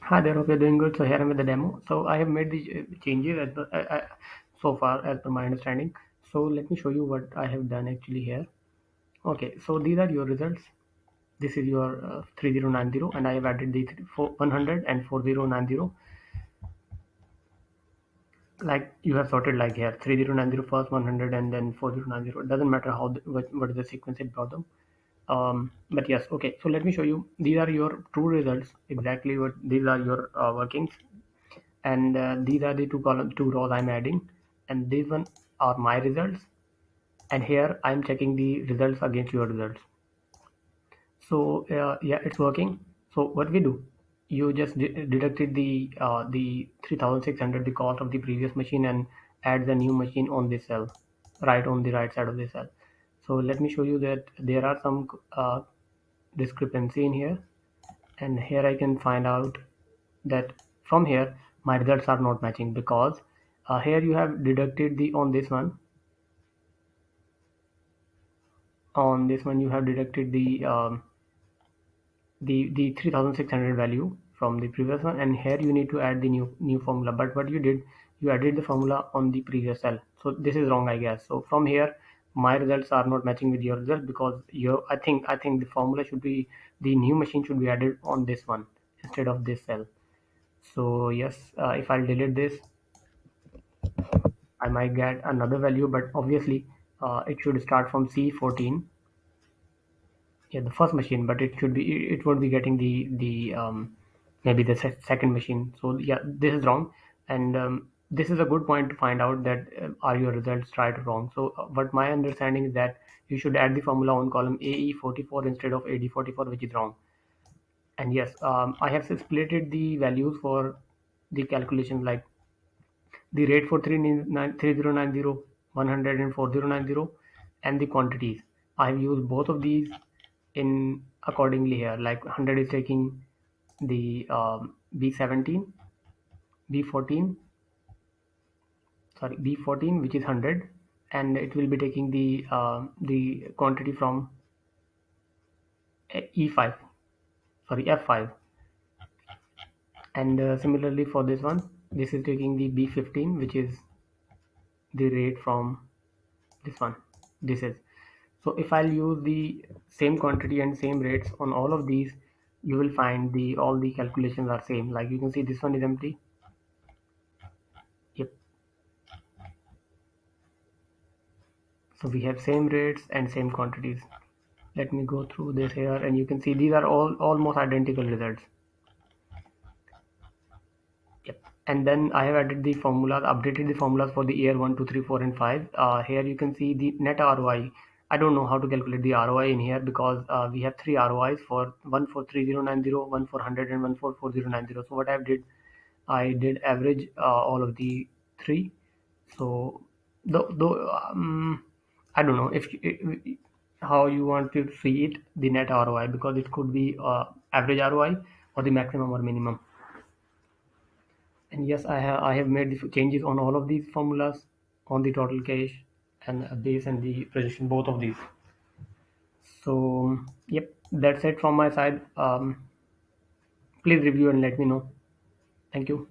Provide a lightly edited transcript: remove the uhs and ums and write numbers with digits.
Hi there, hope you're doing good. So here I'm with the demo. So I have made the changes so far as per my understanding. So let me show you what I have done actually here. Okay, so these are your results. This is your 3090 and I have added the 100 and 4090 like you have sorted like here 3090 first 100 and then 4090. It doesn't matter how what is the sequence it brought them. But yes, okay, so let me show you. These are your true results, exactly what these are your workings, and these are the two rows I'm adding, and these one are my results, and here I'm checking the results against your results. So yeah, it's working. So what we do, you just deducted the 3600, the cost of the previous machine, and add the new machine on this cell, right on the right side of the cell. So let me show you that there are some discrepancy in here, and here I can find out that from here my results are not matching because here you have deducted the on this one you have deducted the 3600 value from the previous one, and here you need to add the new formula. But what you did, you added the formula on the previous cell, so this is wrong, I guess. So from here my results are not matching with your results because your I think the formula should be, the new machine should be added on this one instead of this cell. So yes, if I'll delete this, I might get another value, but obviously it should start from C14. Yeah, the first machine, but it should be, it won't be getting the maybe the second machine. So yeah, this is wrong, and this is a good point to find out that are your results right or wrong. So but my understanding is that you should add the formula on column AE44 instead of AD44, which is wrong. And yes, I have splitted the values for the calculation, like the rate for 3090, 100 and 4090, and the quantities. I have used both of these in accordingly here. Like 100 is taking the B17, B14, sorry, B14, which is 100, and it will be taking the quantity from E5, sorry, F5. And similarly for this one, this is taking the B15, which is the rate from this one. This is, so if I'll use the same quantity and same rates on all of these, you will find the all the calculations are same. Like you can see this one is empty. Yep. So we have same rates and same quantities. Let me go through this here, and you can see these are all almost identical results. Yep. And then I have added the formulas, updated the formulas for the year 1, 2, 3, 4, and 5. Here you can see the net ROI. I don't know how to calculate the ROI in here because we have three ROIs, for one for 3090, one for 100, and one for 4090. So what I did average all of the three. So though I don't know if how you want to see it, the net ROI, because it could be average ROI or the maximum or minimum. And yes, I have made the changes on all of these formulas, on the total cache and base and the precision, both of these. So yep, that's it from my side. Please review and let me know. Thank you.